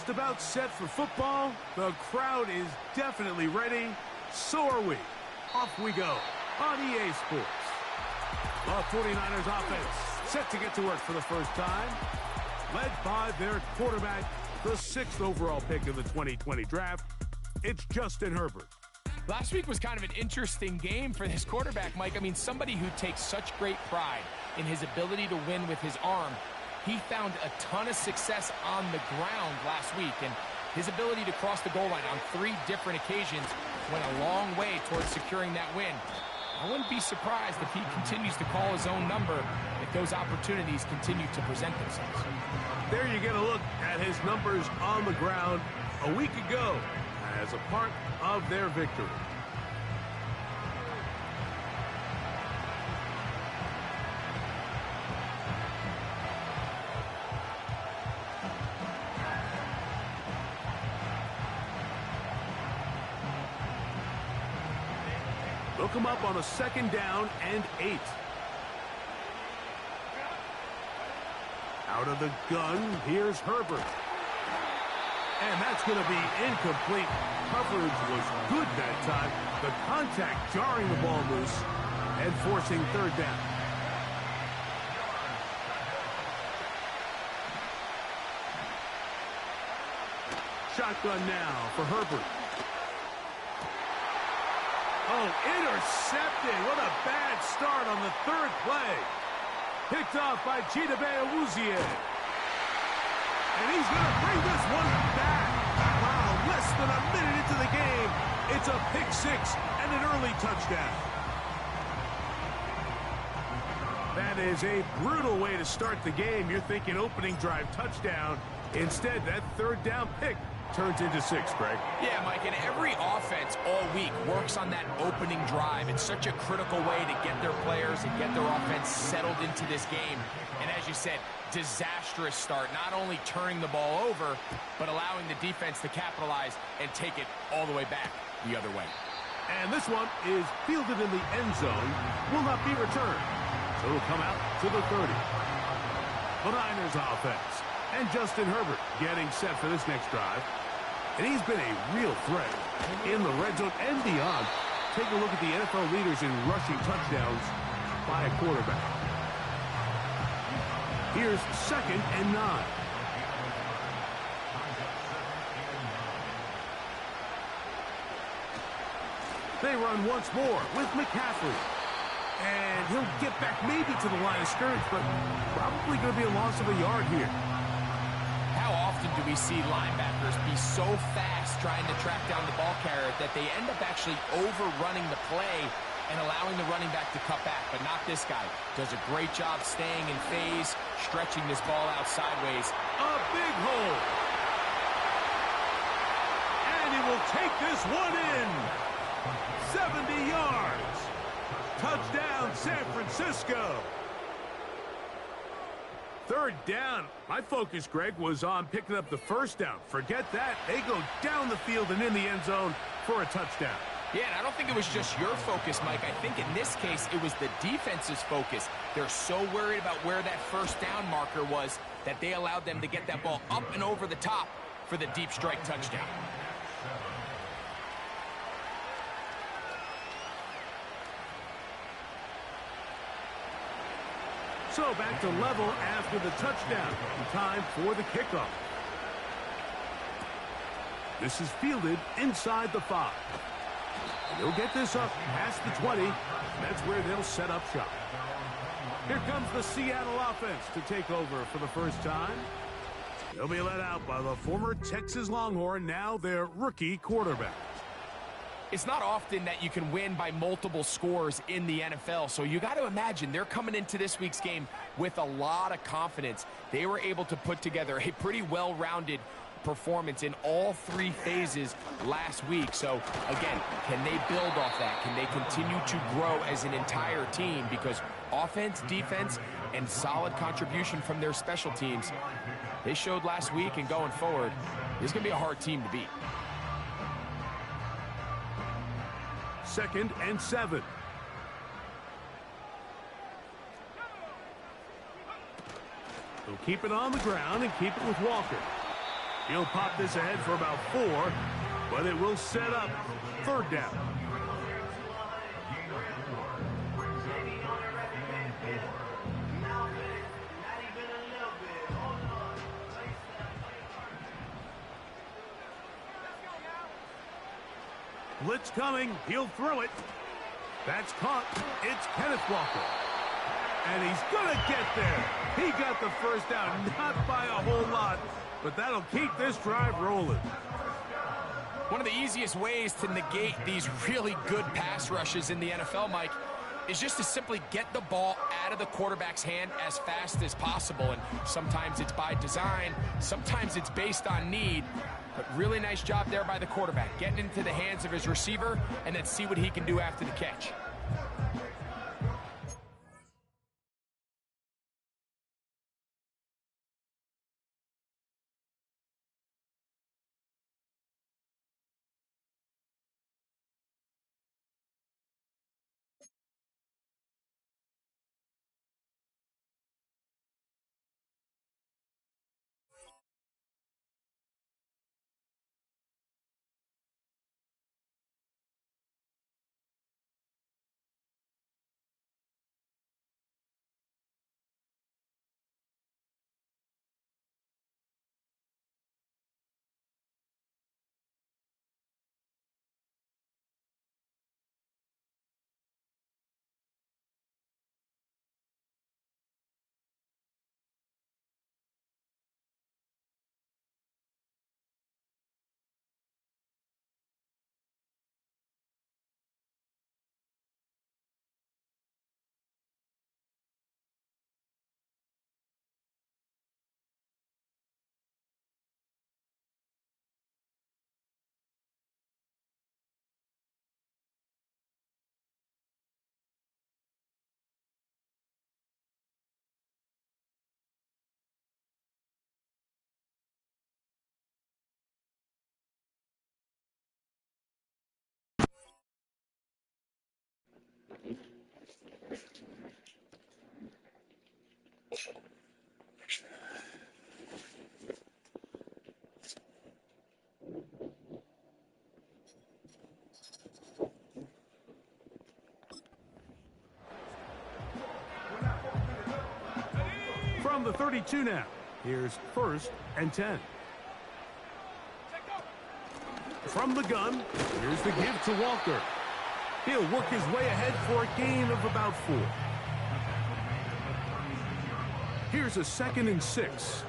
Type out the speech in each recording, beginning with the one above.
just about set for football. The crowd is definitely ready. So are we. Off we go on EA Sports. The 49ers offense set to get to work for the first time. Led by their quarterback, the 6th overall pick in the 2020 draft. It's Justin Herbert. Last week was kind of an interesting game for this quarterback, Mike. I mean, somebody who takes such great pride in his ability to win with his arm. He found a ton of success on the ground last week, and his ability to cross the goal line on 3 different occasions went a long way towards securing that win. I wouldn't be surprised if he continues to call his own number if those opportunities continue to present themselves. There you get a look at his numbers on the ground a week ago as a part of their victory. Look him up on a 2nd down and 8. Out of the gun, here's Herbert. And that's going to be incomplete. Coverage was good that time. The contact jarring the ball loose and forcing 3rd down. Shotgun now for Herbert. Oh, intercepted. What a bad start on the 3rd play. Picked off by Chidobe Awuzie. And he's going to bring this one back. Wow, less than a minute into the game. It's a pick 6 and an early touchdown. That is a brutal way to start the game. You're thinking opening drive touchdown. Instead, that 3rd down pick turns into 6, Greg. Yeah, Mike, and every offense all week works on that opening drive. It's such a critical way to get their players and get their offense settled into this game. And as you said, disastrous start, not only turning the ball over, but allowing the defense to capitalize and take it all the way back the other way. And this one is fielded in the end zone, will not be returned. So it'll come out to the 30. The Niners offense. And Justin Herbert getting set for this next drive. And he's been a real threat in the red zone and beyond. Take a look at the NFL leaders in rushing touchdowns by a quarterback. Here's 2nd and 9. They run once more with McCaffrey. And he'll get back maybe to the line of scrimmage, but probably going to be a loss of a yard here. How often do we see linebackers be so fast trying to track down the ball carrier that they end up actually overrunning the play and allowing the running back to cut back? But not this guy. Does a great job staying in phase, stretching this ball out sideways. A big hole. And he will take this one in. 70 yards. Touchdown, San Francisco. 3rd down. My focus, Greg, was on picking up the 1st down. Forget that. They go down the field and in the end zone for a touchdown. Yeah, and I don't think it was just your focus, Mike. I think in this case, it was the defense's focus. They're so worried about where that 1st down marker was that they allowed them to get that ball up and over the top for the deep strike touchdown. So back to level after the touchdown. Time for the kickoff. This is fielded inside the 5. They'll get this up past the 20. That's where they'll set up shop. Here comes the Seattle offense to take over for the first time. They'll be led out by the former Texas Longhorn, now their rookie quarterback. It's not often that you can win by multiple scores in the NFL, so you got to imagine they're coming into this week's game with a lot of confidence. They were able to put together a pretty well-rounded performance in all 3 phases last week. So, again, can they build off that? Can they continue to grow as an entire team? Because offense, defense, and solid contribution from their special teams, they showed last week, and going forward, this is going to be a hard team to beat. 2nd and 7. They'll keep it on the ground and keep it with Walker. He'll pop this ahead for about 4, but it will set up 3rd down. Blitz coming. He'll throw it. That's caught. It's Kenneth Walker. And he's going to get there. He got the first down, not by a whole lot, but that'll keep this drive rolling. One of the easiest ways to negate these really good pass rushes in the NFL, Mike, is just to simply get the ball out of the quarterback's hand as fast as possible. And sometimes it's by design, sometimes it's based on need. But really nice job there by the quarterback, getting into the hands of his receiver, and then see what he can do after the catch. From the 32 now. Here's 1st and 10. From the gun, here's the give to Walker. He'll work his way ahead for a gain of about 4. Here's a 2nd and 6.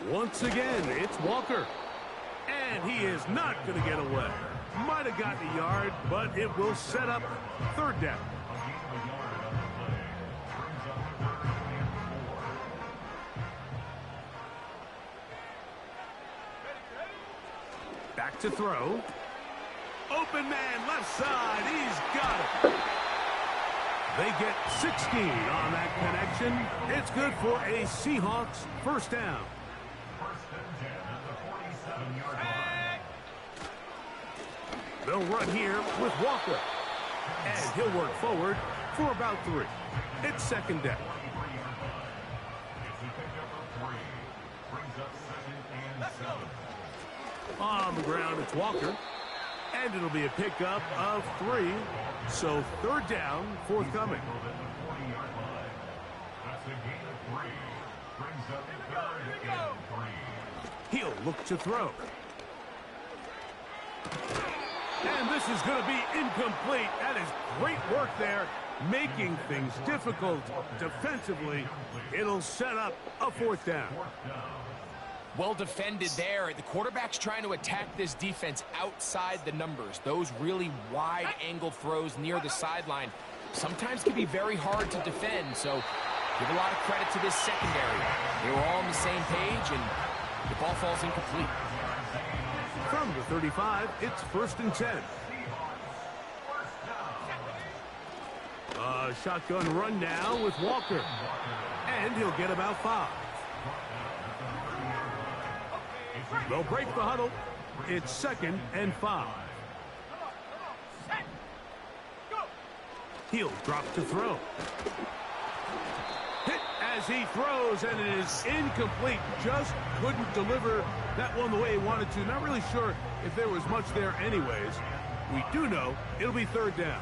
Once again, it's Walker. And he is not going to get away. Might have gotten a yard, but it will set up 3rd down. Back to throw. Open man, left side. He's got it. They get 16 on that connection. It's good for a Seahawks 1st down. They'll run here with Walker. And he'll work forward for about 3. It's 2nd down. On the ground, it's Walker. And it'll be a pickup of 3. So 3rd down, forthcoming. He'll look to throw. And this is going to be incomplete. That is great work there, making things difficult defensively. It'll set up a 4th down. Well defended there. The quarterback's trying to attack this defense outside the numbers. Those really wide angle throws near the sideline sometimes can be very hard to defend. So give a lot of credit to this secondary. They were all on the same page, and the ball falls incomplete. From the 35, it's 1st and 10. A shotgun run now with Walker. And he'll get about 5. They'll break the huddle. It's 2nd and 5. He'll drop to throw. Hit as he throws, and it is incomplete. Just couldn't deliver that one the way he wanted to. Not really sure if there was much there anyways. We do know it'll be third down.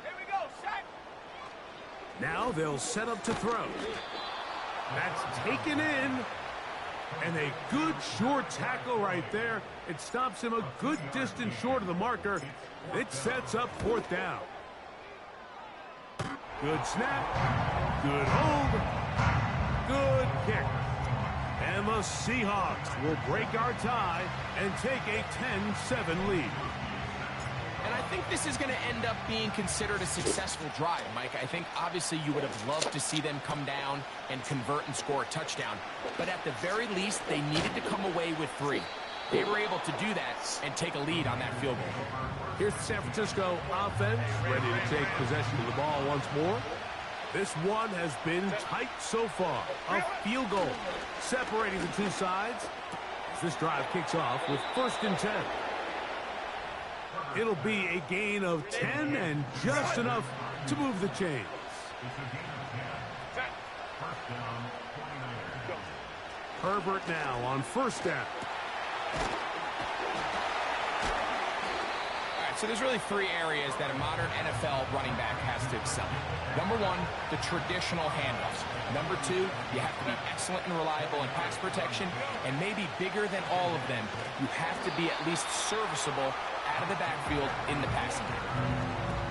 Here we go, set. Now they'll set up to throw. That's taken in. And a good short tackle right there. It stops him a good distance short of the marker. It sets up fourth down. Good snap. Good hold. Good kick. And the Seahawks will break our tie and take a 10-7 lead. And I think this is going to end up being considered a successful drive, Mike. I think obviously you would have loved to see them come down and convert and score a touchdown. But at the very least, they needed to come away with 3. They were able to do that and take a lead on that field goal. Here's the San Francisco offense, ready to take possession of the ball once more. This one has been tight so far. A field goal separating the two sides as this drive kicks off with 1st and 10. It'll be a gain of 10 and just enough to move the chains. Herbert now on 1st down. All right, so there's really 3 areas that a modern NFL running back has to excel in. Number 1, the traditional handoffs. Number 2, you have to be excellent and reliable in pass protection. And maybe bigger than all of them, you have to be at least serviceable out of the backfield in the passing game.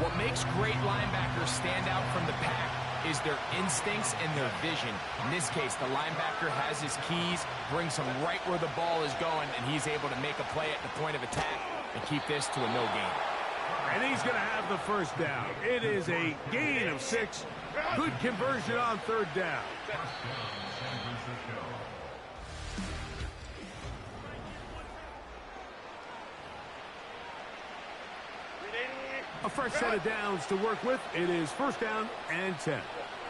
What makes great linebackers stand out from the pack is their instincts and their vision. In this case, the linebacker has his keys, brings him right where the ball is going, and he's able to make a play at the point of attack and keep this to a no gain. And he's going to have the 1st down. It is a gain of 6. Good conversion on 3rd down. A fresh set of downs to work with. It is 1st down and 10.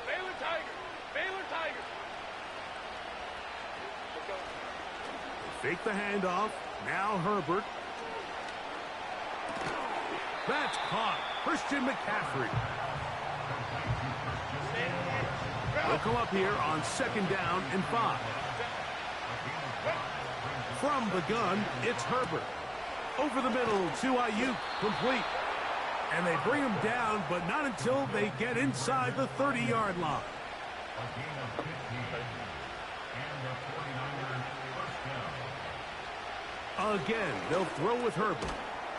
Baylor Tigers. Baylor Tigers. Fake the handoff. Now Herbert. That's caught. Christian McCaffrey. They'll come up here on 2nd down and 5. From the gun, it's Herbert. Over the middle to Ayuk, complete. And they bring him down, but not until they get inside the 30-yard line. Again, they'll throw with Herbert.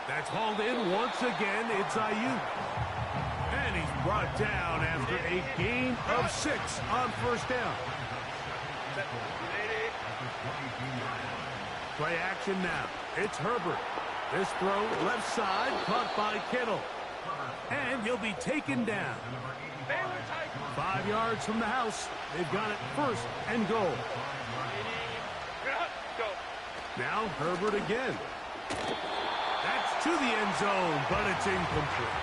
That's hauled in once again. It's Ayuk. And he's brought down after a gain of 6 on 1st down. Play action now. It's Herbert. This throw left side, caught by Kittle. And he'll be taken down. 5 yards from the house. They've got it 1st and goal. Now Herbert again. That's to the end zone, but it's incomplete.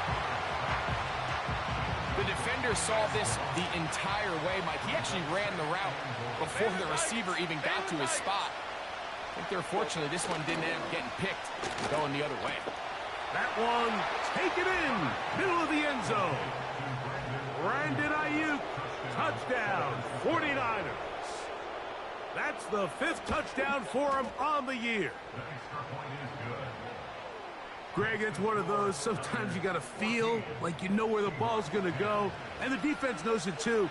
The defender saw this the entire way, Mike. He actually ran the route before the receiver even got to his spot. I think they're fortunate this one didn't end up getting picked and going the other way. That one taken in, middle of the end zone. Brandon Ayuk, touchdown, 49ers. That's the 5th touchdown for him on the year. Greg, it's one of those, sometimes you got to feel like you know where the ball's going to go, and the defense knows it too,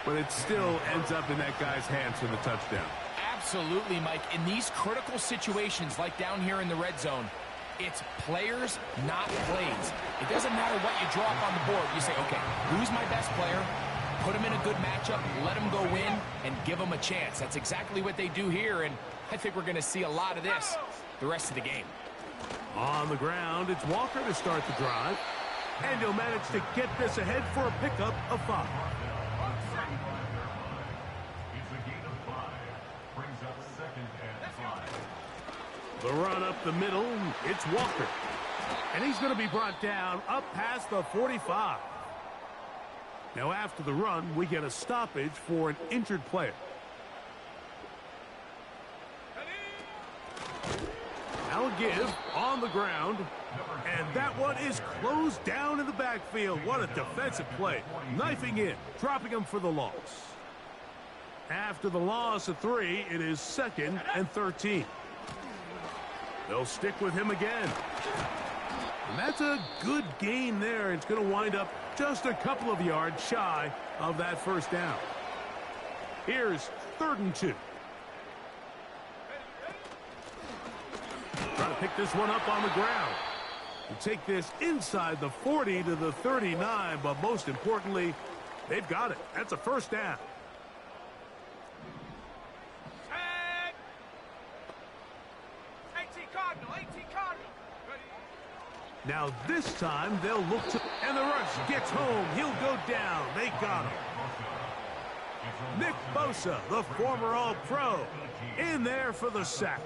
but it still ends up in that guy's hands for the touchdown. Absolutely, Mike. In these critical situations, like down here in the red zone, it's players, not plays. It doesn't matter what you draw up on the board. You say, okay, who's my best player? Put him in a good matchup, let him go in, and give him a chance. That's exactly what they do here, and I think we're going to see a lot of this the rest of the game. On the ground, it's Walker to start the drive, and he'll manage to get this ahead for a pickup of 5. The run up the middle, it's Walker. And he's going to be brought down up past the 45. Now after the run, we get a stoppage for an injured player. Now give on the ground. And that one is closed down in the backfield. What a defensive play. Knifing in, dropping him for the loss. After the loss of 3, it is 2nd and 13. They'll stick with him again. And that's a good gain there. It's going to wind up just a couple of yards shy of that first down. Here's 3rd and 2. Trying to pick this one up on the ground. You take this inside the 40 to the 39, but most importantly, they've got it. That's a first down. Tag! 18 Cardinal, 18 Cardinal. Now this time they'll look to, and the rush gets home. He'll go down. They got him. Nick Bosa, the former All-Pro, in there for the sack.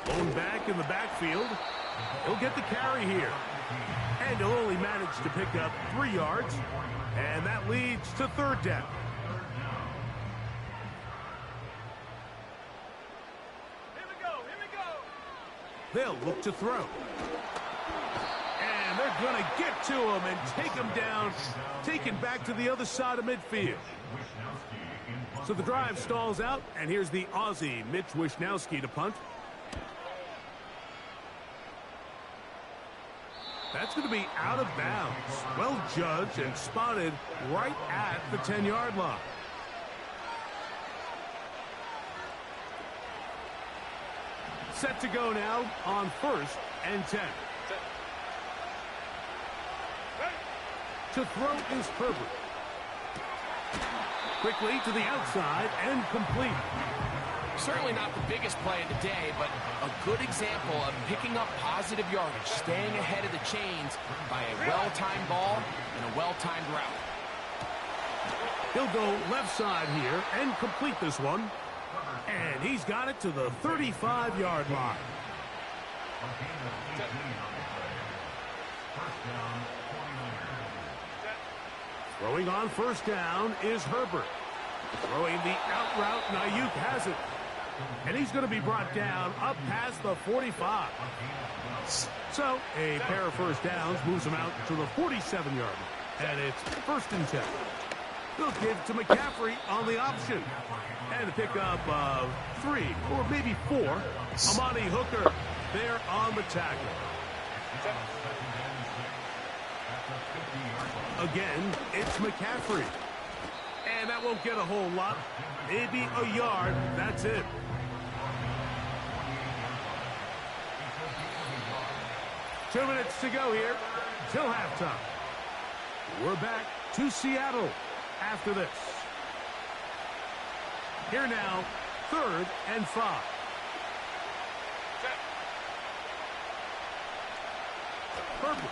Blown back in the backfield. He'll get the carry here. And he'll only manage to pick up 3 yards. And that leads to 3rd down. Here we go, here we go. They'll look to throw. And they're going to get to him and take him down. Taken back to the other side of midfield. So the drive stalls out. And here's the Aussie, Mitch Wishnowsky, to punt. That's going to be out of bounds. Well judged and spotted right at the 10-yard line. Set to go now on 1st and 10. To throw is Herbert. Quickly to the outside and complete. Certainly not the biggest play of the day, but a good example of picking up positive yardage, staying ahead of the chains by a well-timed ball and a well-timed route. He'll go left side here and complete this one. And he's got it to the 35-yard line. Throwing on 1st down is Herbert. Throwing the out route, Ayuk has it. And he's going to be brought down up past the 45. So a pair of 1st downs moves him out to the 47-yard line. And it's 1st and 10. They'll give to McCaffrey on the option. And a pickup of 3 or maybe 4. Amani Hooker there on the tackle. Again, it's McCaffrey. And that won't get a whole lot. Maybe a yard. That's it. Two minutes to go here till halftime. We're back to Seattle after this. Here now, 3rd and 5. Herbert.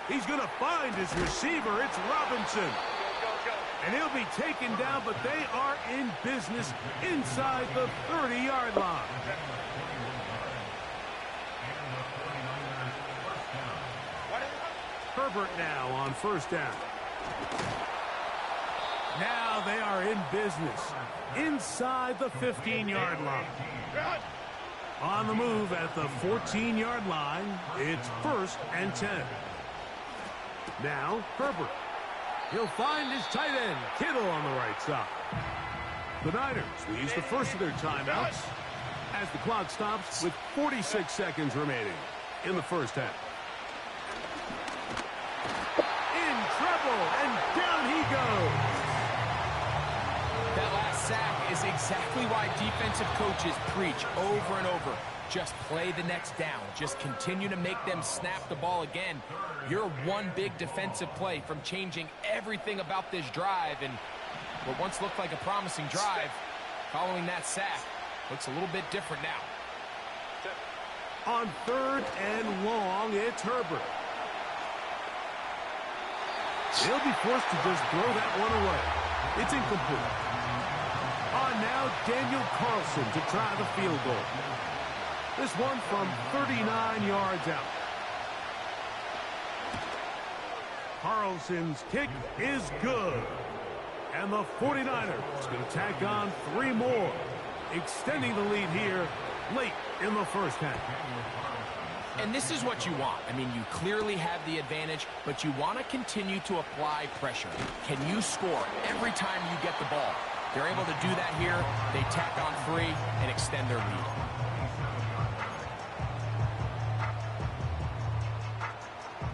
He's going to find his receiver. It's Robinson. And he'll be taken down, but they are in business inside the 30-yard line. Herbert now on 1st down. Now they are in business inside the 15-yard line. On the move at the 14-yard line, it's 1st and 10. Now Herbert. He'll find his tight end, Kittle, on the right side. The Niners will use the first of their timeouts as the clock stops with 46 seconds remaining in the first half. In trouble, and down he goes. That last sack is exactly why defensive coaches preach over and over. Just play the next down. Just continue to make them snap the ball again. You're one big defensive play from changing everything about this drive. And what once looked like a promising drive, following that sack, looks a little bit different now. On 3rd and long, it's Herbert. He'll be forced to just throw that one away. It's incomplete. On now, Daniel Carlson to try the field goal. This one from 39 yards out. Carlson's kick is good. And the 49ers going to tack on 3 more. extending the lead here late in the first half. And this is what you want. I mean, you clearly have the advantage, but you want to continue to apply pressure. Can you score every time you get the ball? They're able to do that here. They tack on 3 and extend their lead.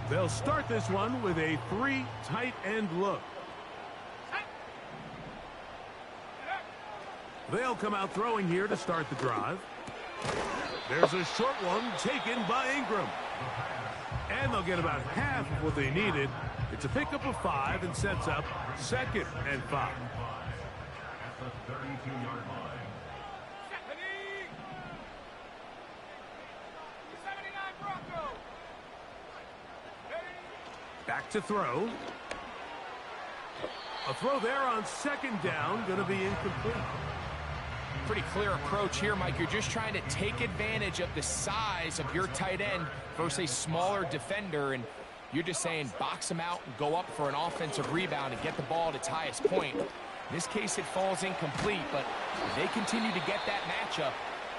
They'll start this one with a 3 tight end look. They'll come out throwing here to start the drive. There's a short one taken by Ingram. And they'll get about half of what they needed. It's a pickup of 5 and sets up 2nd and 5. Back to throw. A throw there on 2nd down, going to be incomplete. Pretty clear approach here, Mike. You're just trying to take advantage of the size of your tight end versus a smaller defender, and you're just saying box him out and go up for an offensive rebound and get the ball at its highest point. In this case, it falls incomplete, but if they continue to get that matchup,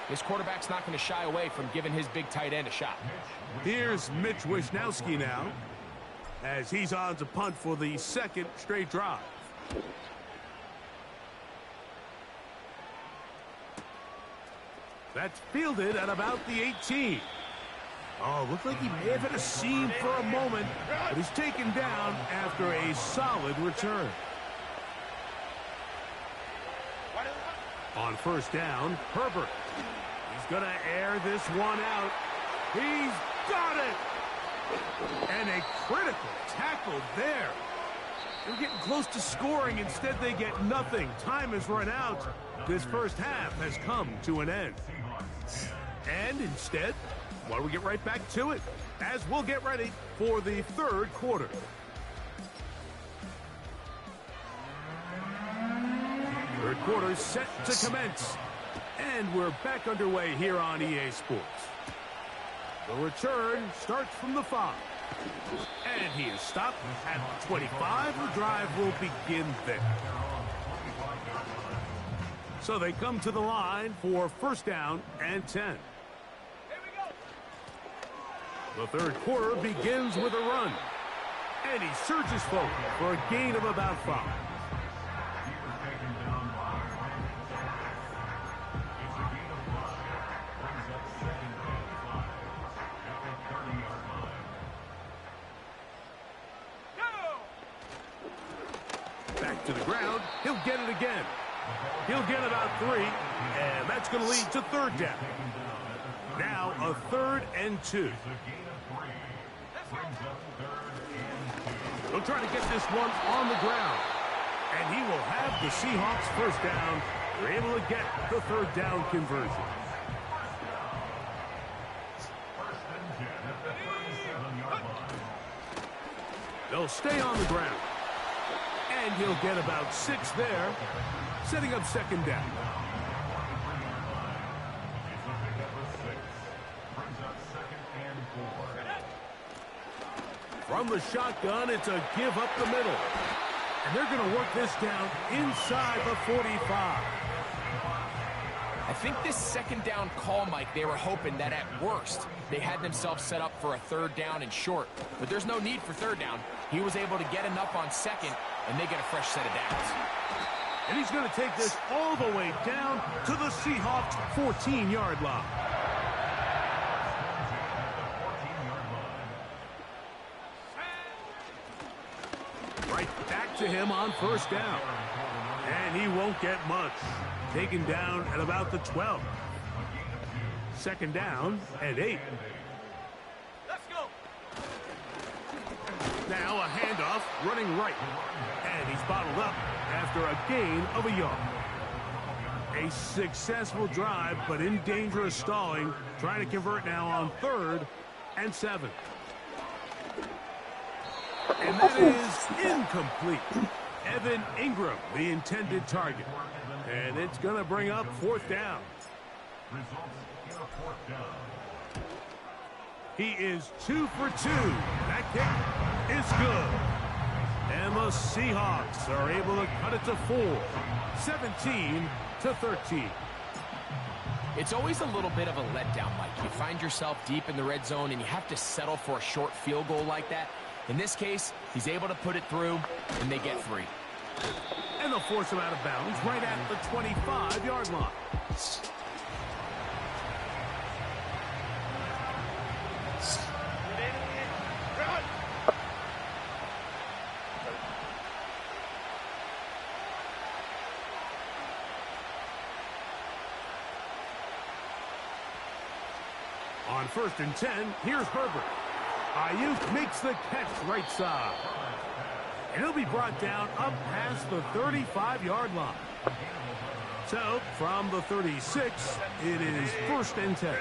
this quarterback's not going to shy away from giving his big tight end a shot. Here's Mitch Wisnowski now, as he's on to punt for the 2nd straight drive. That's fielded at about the 18. Oh, looked like he may have hit a seam for a moment, but he's taken down after a solid return. On 1st down, Herbert. He's going to air this one out. He's got it! And a critical tackle there. They're getting close to scoring. Instead, they get nothing. Time has run out. This first half has come to an end. And instead, why don't we get right back to it as we'll get ready for the 3rd quarter. Third quarter set to commence. And we're back underway here on EA Sports. The return starts from the 5. And he is stopped at the 25. The drive will begin there. So they come to the line for 1st down and 10. The 3rd quarter begins with a run. And he surges forward for a gain of about 5. Back to the ground. He'll get it again. He'll get about 3, and that's going to lead to 3rd down. Now a 3rd and 2. He'll try to get this one on the ground, and he will have the Seahawks 1st down. They're able to get the 3rd down conversion. They'll stay on the ground. And he'll get about 6 there, setting up 2nd down. From the shotgun, it's a give up the middle. And they're going to work this down inside the 45. I think this 2nd down call, Mike, they were hoping that at worst they had themselves set up for a 3rd down and short. But there's no need for 3rd down. He was able to get enough on 2nd, and they get a fresh set of downs. And he's going to take this all the way down to the Seahawks 14-yard line. Right back to him on 1st down. And he won't get much. Taken down at about the 12. 2nd down and 8. Let's go. Now a handoff running right. And he's bottled up after a gain of a yard. A successful drive, but in danger of stalling. Trying to convert now on 3rd and 7. And that is incomplete. Evan Ingram, the intended target. And it's going to bring up 4th down. He is 2 for 2. That kick is good. And the Seahawks are able to cut it to 4. 17-13. It's always a little bit of a letdown, Mike. You find yourself deep in the red zone, and you have to settle for a short field goal like that. In this case, he's able to put it through, and they get 3. And they'll force him out of bounds right at the 25-yard line. On 1st and 10, here's Herbert. Ayuk makes the catch right side. And he'll be brought down up past the 35-yard line. So, from the 36, it is 1st and 10.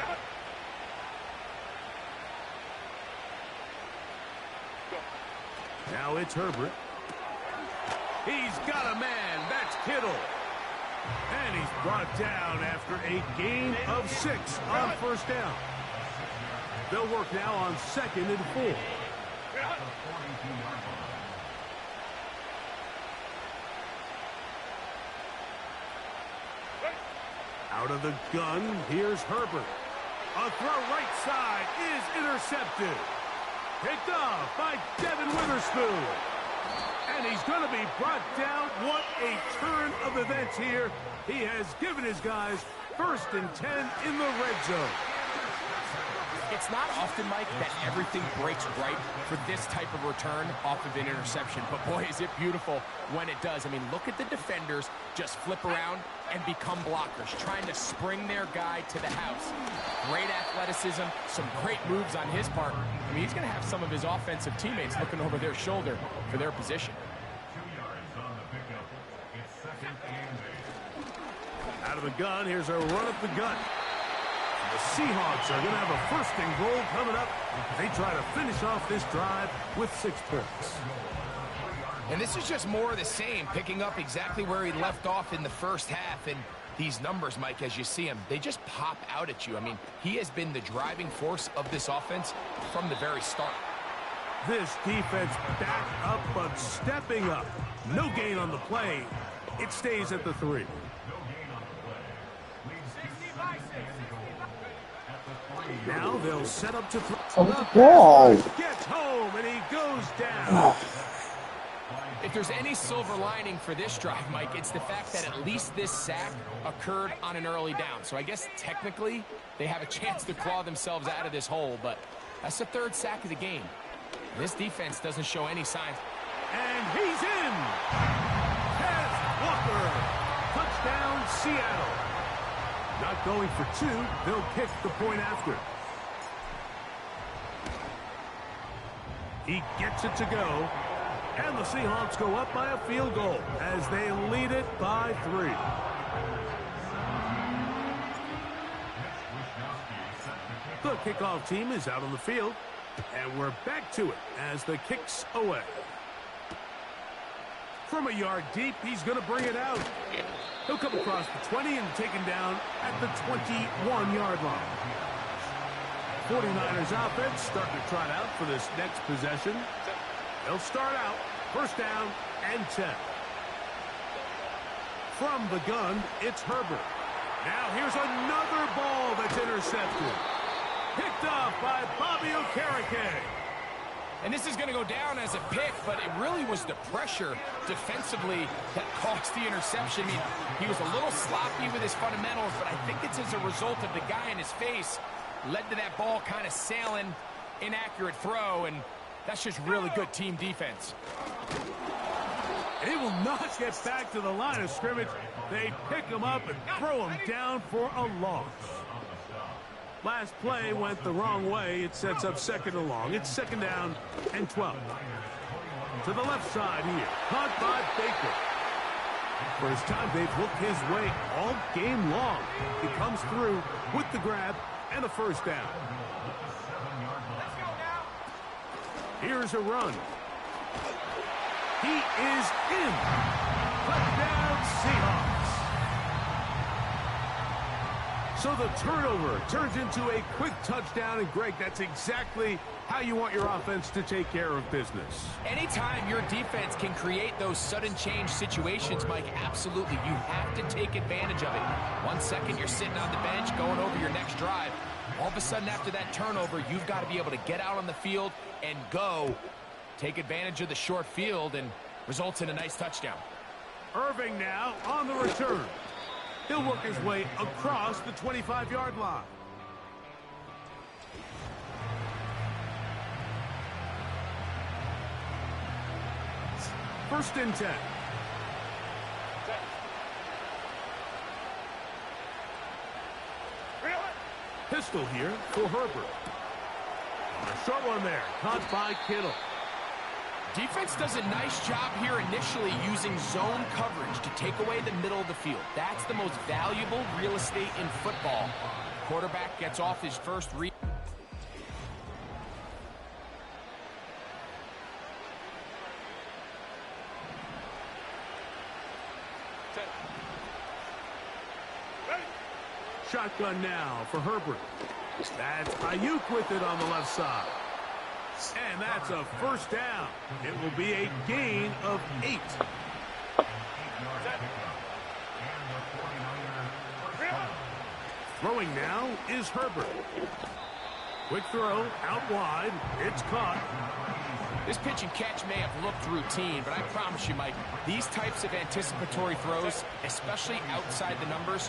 Now it's Herbert. He's got a man. That's Kittle. And he's brought down after a gain of 6 on 1st down. They'll work now on 2nd and 4. Out of the gun, here's Herbert. A throw right side is intercepted. Picked off by Devin Witherspoon. And he's going to be brought down. What a turn of events here. He has given his guys 1st and 10 in the red zone. It's not often, Mike, that everything breaks right for this type of return off of an interception. But, boy, is it beautiful when it does. I mean, look at the defenders just flip around and become blockers, trying to spring their guy to the house. Great athleticism, some great moves on his part. I mean, he's going to have some of his offensive teammates looking over their shoulder for their position. Out of the gun, here's a run up the gut. The Seahawks are going to have a 1st and goal coming up. They try to finish off this drive with 6 points. And this is just more of the same, picking up exactly where he left off in the 1st half. And these numbers, Mike, as you see them, they just pop out at you. I mean, he has been the driving force of this offense from the very start. This defense back up, but stepping up. No gain on the play. It stays at the 3. Now they'll set up to throw. Gets home, and he goes down. If there's any silver lining for this drive, Mike, it's the fact that at least this sack occurred on an early down. So I guess technically they have a chance to claw themselves out of this hole, but that's the 3rd sack of the game. This defense doesn't show any signs. And he's in. Kenneth Walker. Touchdown, Seattle. Not going for 2. They'll kick the point after. He gets it to go. And the Seahawks go up by a field goal as they lead it by 3. The kickoff team is out on the field. And we're back to it as the kick's away. From a yard deep, he's going to bring it out. He'll come across the 20 and taken down at the 21-yard line. 49ers offense starting to trot out for this next possession. They'll start out 1st down and 10. From the gun, it's Herbert. Now here's another ball that's intercepted. Picked off by Bobby Okereke. And this is going to go down as a pick, but it really was the pressure defensively that caused the interception. I mean, he was a little sloppy with his fundamentals, but I think it's as a result of the guy in his face led to that ball kind of sailing, inaccurate throw, and that's just really good team defense. He will not get back to the line of scrimmage. They pick him up and throw him down for a loss. Last play went the wrong way. It sets up 2nd and long. It's 2nd down and 12. To the left side here. Caught by Baker. First time they've looked his way all game long. He comes through with the grab and a 1st down. Here's a run. He is in. Touchdown, Seahawks. So the turnover turns into a quick touchdown, and Greg, that's exactly how you want your offense to take care of business. Anytime your defense can create those sudden change situations, Mike, absolutely, you have to take advantage of it. 1 second, you're sitting on the bench going over your next drive. All of a sudden, after that turnover, you've got to be able to get out on the field and go. Take advantage of the short field, and results in a nice touchdown. Irving now on the return. He'll work his way across the 25-yard line. First and 10. Pistol here for Herbert. A short one there, caught by Kittle. Defense does a nice job here initially using zone coverage to take away the middle of the field. That's the most valuable real estate in football. Quarterback gets off his first read. Shotgun now for Herbert. That's Ayuk with it on the left side. And that's a first down. It will be a gain of 8. Throwing now is Herbert. Quick throw out wide. It's caught. This pitch and catch may have looked routine, but I promise you, Mike, these types of anticipatory throws, especially outside the numbers,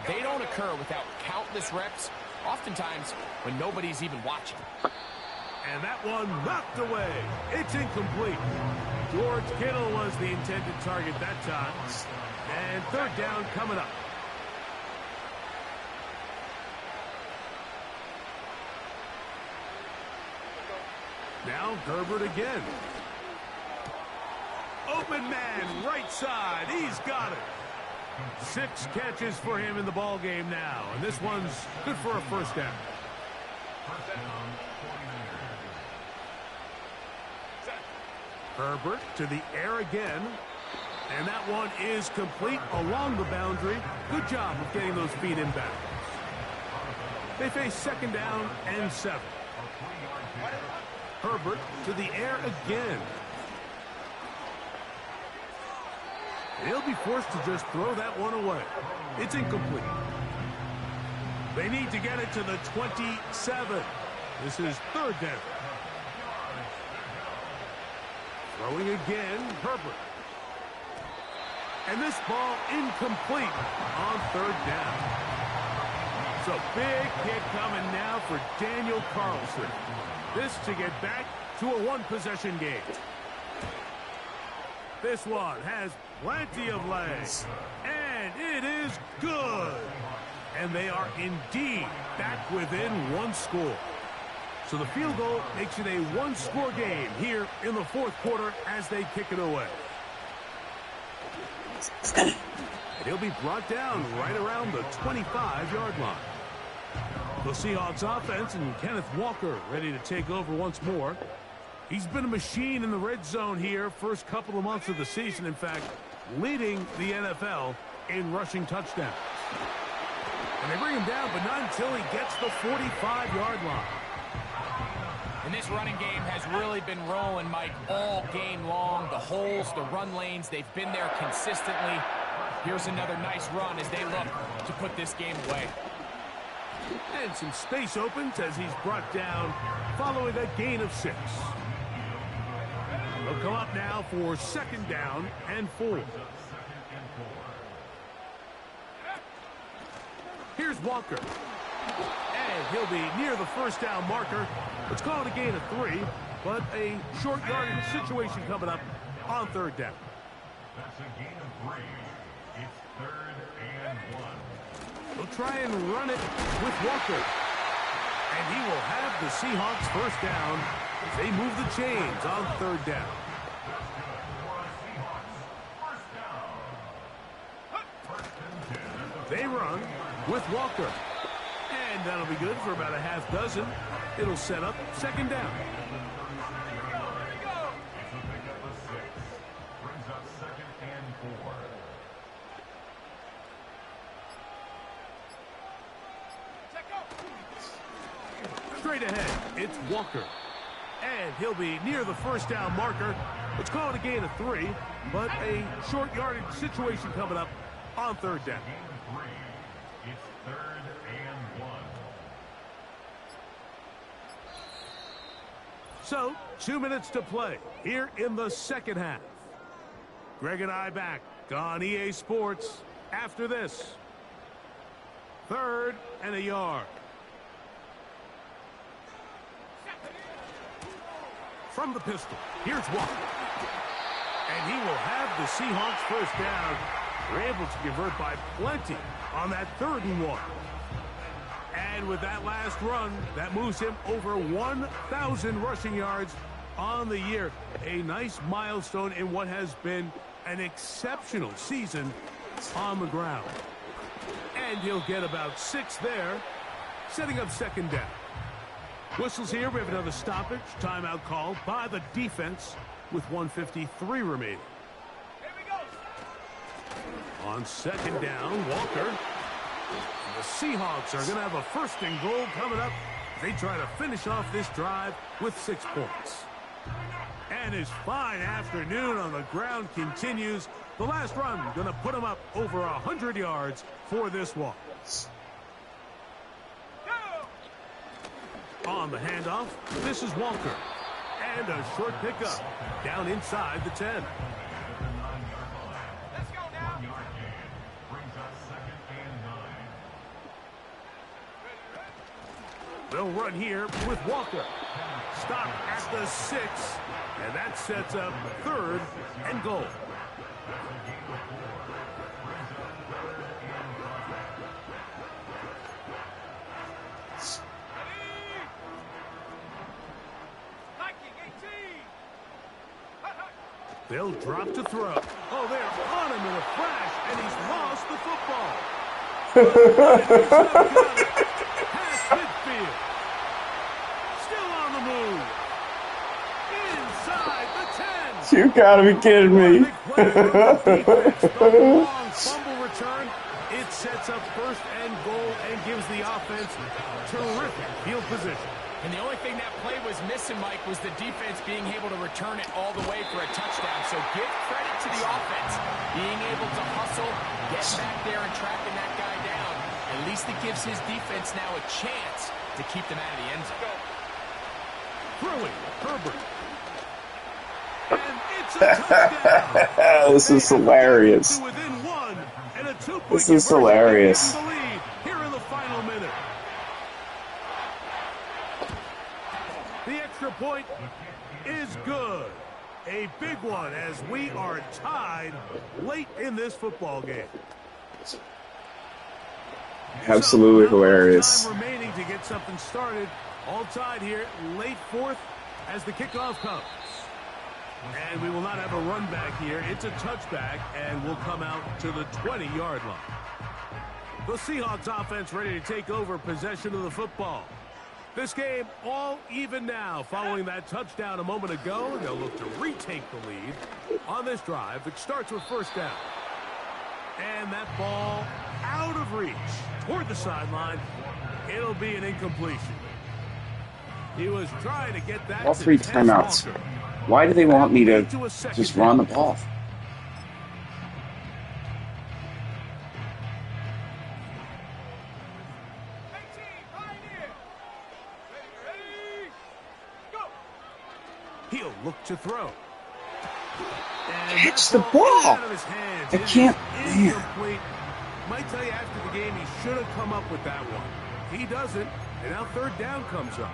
they don't occur without countless reps, oftentimes when nobody's even watching. And that one knocked away. It's incomplete. George Kittle was the intended target that time. And third down coming up. Now Herbert again. Open man, right side. He's got it. 6 catches for him in the ball game now. And this one's good for a first down. Herbert to the air again. And that one is complete along the boundary. Good job of getting those feet in back. They face second down and 7. Herbert to the air again. He'll be forced to just throw that one away. It's incomplete. They need to get it to the 27. This is third down. Throwing again, Herbert. And this ball incomplete on third down. So big hit coming now for Daniel Carlson. This to get back to a one-possession game. This one has plenty of legs. And it is good. And they are indeed back within one score. So the field goal makes it a one-score game here in the fourth quarter as they kick it away. And he'll be brought down right around the 25-yard line. The Seahawks offense and Kenneth Walker ready to take over once more. He's been a machine in the red zone here first couple of months of the season. In fact, leading the NFL in rushing touchdowns. And they bring him down, but not until he gets the 45-yard line. And this running game has really been rolling, Mike, all game long. The holes, the run lanes, they've been there consistently. Here's another nice run as they look to put this game away. And some space opens as he's brought down following a gain of 6. They'll come up now for second down and 4. Here's Walker. And he'll be near the first down marker. Let's call it a gain of 3, but a short yardage situation coming up on third down. That's a gain of 3. It's third and 1. They'll try and run it with Walker. And he will have the Seahawks first down as they move the chains on third down. They run with Walker. And that'll be good for about a half dozen. It'll set up second down. Straight ahead, it's Walker. And he'll be near the first down marker. Let's call it a gain of 3, but a short yardage situation coming up on third down. It's 3rd and 1. So, 2 minutes to play here in the second half. Greg and I back on EA Sports after this. 3rd and a yard. From the pistol, here's Walker. And he will have the Seahawks first down. They're able to convert by plenty on that 3rd and 1. And with that last run, that moves him over 1,000 rushing yards on the year. A nice milestone in what has been an exceptional season on the ground. And he'll get about 6 there, setting up second down. Whistles here. We have another stoppage. Timeout called by the defense with 1:53 remaining. Here we go. On second down, Walker. The Seahawks are going to have a 1st and goal coming up. They try to finish off this drive with 6 points. And his fine afternoon on the ground continues. The last run going to put him up over 100 yards for this one. On the handoff, this is Walker. And a short pickup down inside the 10. Let's go now. Brings us 2nd and 9. They'll run here with Walker. Stop at the 6. And that sets up 3rd and goal. They'll drop to throw. Oh, they're on him in a flash, and he's lost the football. Past midfield. Still on the move. Inside the 10. You gotta be kidding me. The long fumble return. It sets up 1st and goal and gives the offense terrific field position. And the only thing that play was missing, Mike, was the defense being able to return it all the way for a touchdown. So give credit to the offense, being able to hustle, get back there and tracking that guy down. At least it gives his defense now a chance to keep them out of the end zone. Throwing, Herbert. And it's a touchdown. This is hilarious. To within 1, and a 2-point This is conversion hilarious. to give them the lead here in the final minute. The extra point is good. A big one as we are tied late in this football game. Absolutely So, hilarious. time remaining to get something started. All tied here, late 4th as the kickoff comes. And we will not have a run back here. It's a touchback, and we'll come out to the 20-yard line. The Seahawks offense ready to take over possession of the football. This game all even now following that touchdown a moment ago. They'll look to retake the lead on this drive. It starts with 1st down. And that ball out of reach toward the sideline. It'll be an incompletion. He was trying to get that. All 3 timeouts. Why do they want me to just run the ball? He'll look to throw. And Catch that the ball. out of his hands. I It is can't. Man. incomplete. Might tell you after the game he should have come up with that one. He doesn't, and now 3rd down comes up.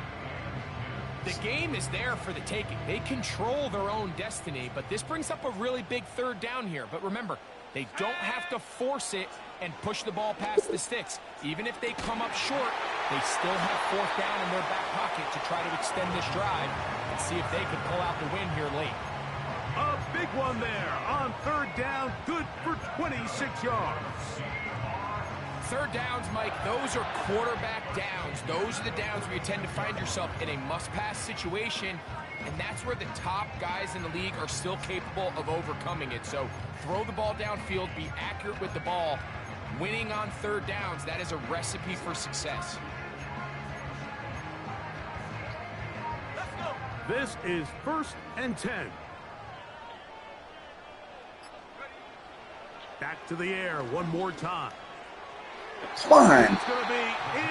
The game is there for the taking. They control their own destiny, but this brings up a really big 3rd down here. But remember, they don't have to force it and push the ball past the sticks. Even if they come up short, they still have 4th down in their back pocket to try to extend this drive and see if they can pull out the win here late. A big one there on 3rd down, good for 26 yards. 3rd downs, Mike, those are quarterback downs. Those are the downs where you tend to find yourself in a must-pass situation, and that's where the top guys in the league are still capable of overcoming it. So throw the ball downfield, be accurate with the ball. Winning on 3rd downs, that is a recipe for success. This is 1st and 10. Back to the air one more time. Come on. It's going to be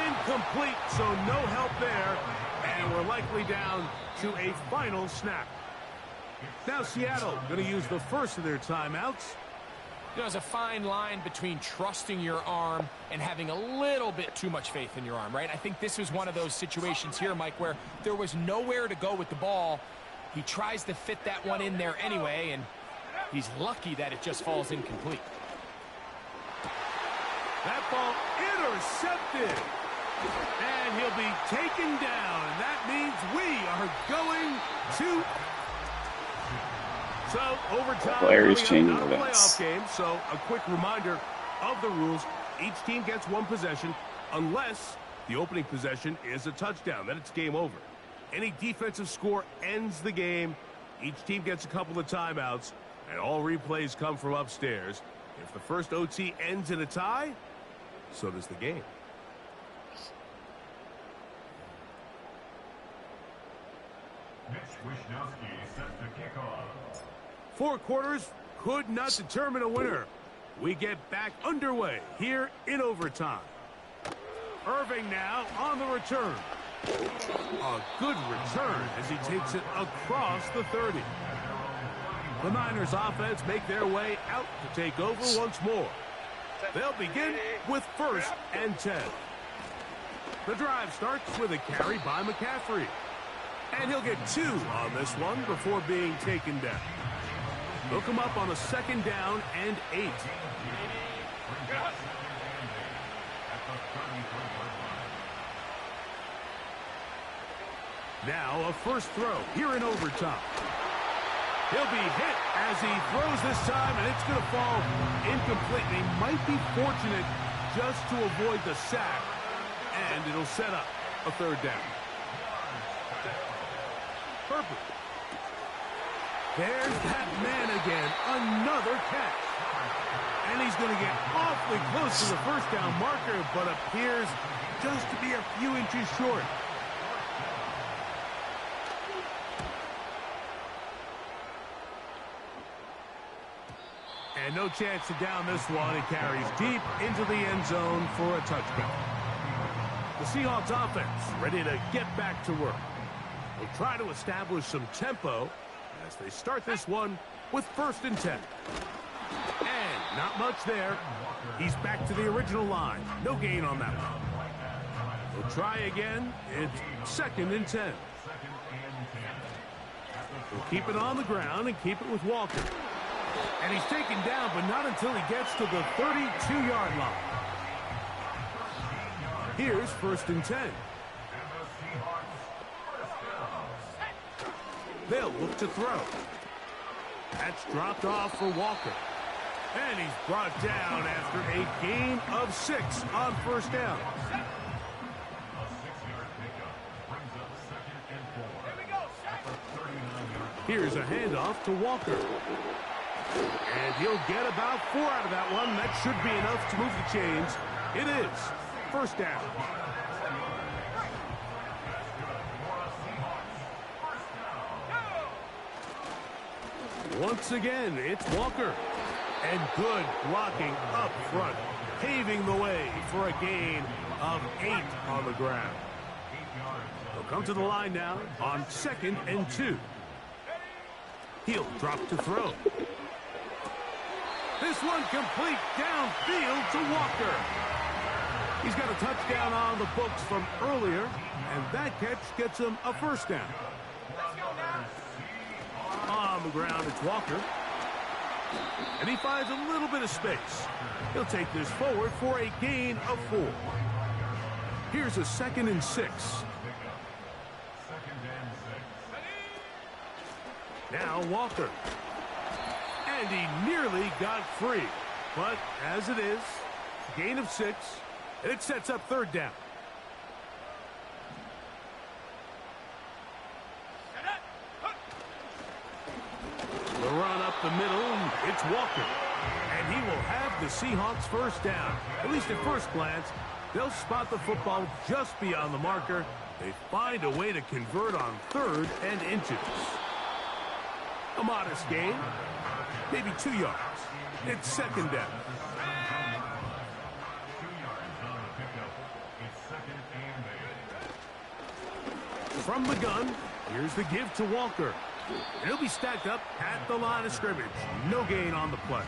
incomplete, so no help there. And we're likely down to a final snap. Now Seattle going to use the first of their timeouts. You know, there's a fine line between trusting your arm and having a little bit too much faith in your arm, right? I think this was one of those situations here, Mike, where there was nowhere to go with the ball. He tries to fit that one in there anyway, and he's lucky that it just falls incomplete. That ball intercepted. And he'll be taken down. And that means we are going to... So, overtime, Players changing not a events. playoff game, so a quick reminder of the rules. Each team gets one possession unless the opening possession is a touchdown. Then it's game over. Any defensive score ends the game. Each team gets a couple of timeouts, and all replays come from upstairs. If the first OT ends in a tie, so does the game. Mitch Wishnowsky sets the kickoff. 4 quarters could not determine a winner. We get back underway here in overtime. Irving now on the return. A good return as he takes it across the 30. The Niners offense make their way out to take over once more. They'll begin with 1st and 10. The drive starts with a carry by McCaffrey. And he'll get 2 on this one before being taken down. They'll come up on a 2nd down and 8. Now a first throw here in overtime. He'll be hit as he throws this time, and it's going to fall incomplete. They might be fortunate just to avoid the sack, and it'll set up a 3rd down. Herbert. There's that man again. Another catch. And he's going to get awfully close to the 1st down marker, but appears just to be a few inches short. And no chance to down this one. It carries deep into the end zone for a touchdown. The Seahawks offense ready to get back to work. They'll try to establish some tempo as they start this one with 1st and 10. And not much there. He's back to the original line. No gain on that one. They'll try again. It's 2nd and 10. They'll keep it on the ground and keep it with Walker. And he's taken down, but not until he gets to the 32-yard line. Here's 1st and 10. They'll look to throw. That's dropped off for Walker. And he's brought down after a gain of 6 on 1st down. Here's a handoff to Walker. And he'll get about 4 out of that one. That should be enough to move the chains. It is 1st down. Once again, it's Walker. And good blocking up front, paving the way for a gain of 8 on the ground. They'll come to the line now on 2nd and 2. He'll drop to throw. This one complete downfield to Walker. He's got a touchdown on the books from earlier, and that catch gets him a 1st down. On the ground, it's Walker. And he finds a little bit of space. He'll take this forward for a gain of 4. Here's a 2nd and 6. Now Walker. And he nearly got free. But as it is, gain of 6, and it sets up 3rd down. The run up the middle, it's Walker. And And he will have the Seahawks first down. At least at first glance, they'll spot the football just beyond the marker. They find a way to convert on 3rd and inches. A modest gain, maybe 2 yards. It's 2nd down. From the gun, here's the give to Walker. He'll be stacked up at the line of scrimmage. No gain on the play.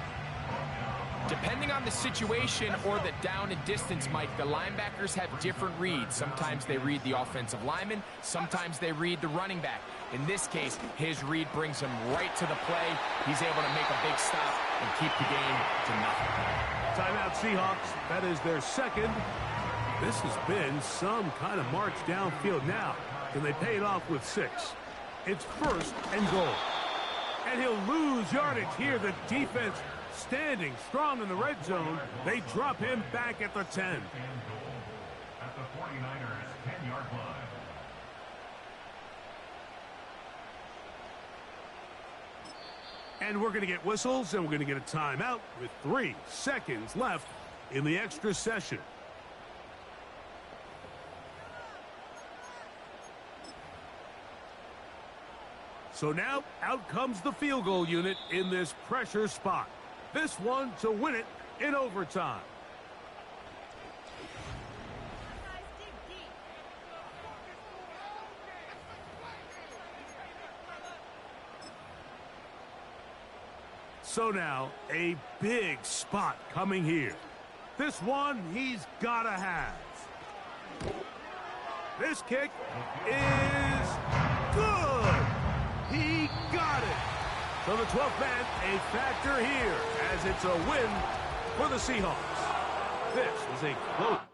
Depending on the situation or the down and distance, Mike, the linebackers have different reads. Sometimes they read the offensive lineman. Sometimes they read the running back. In this case, his read brings him right to the play. He's able to make a big stop and keep the game to nothing. Timeout Seahawks. That is their 2nd. This has been some kind of march downfield now. Can they pay it off with 6? It's 1st and goal. And he'll lose yardage here. The defense standing strong in the red zone. They drop him back at the 10. At the 49ers 10-yard line. And we're going to get whistles, and we're going to get a timeout with 3 seconds left in the extra session. So now, out comes the field goal unit in this pressure spot. This one to win it in overtime. So now, a big spot coming here. This one he's got to have. This kick is good. He got it. So the 12th man, a factor here, as it's a win for the Seahawks. This is a close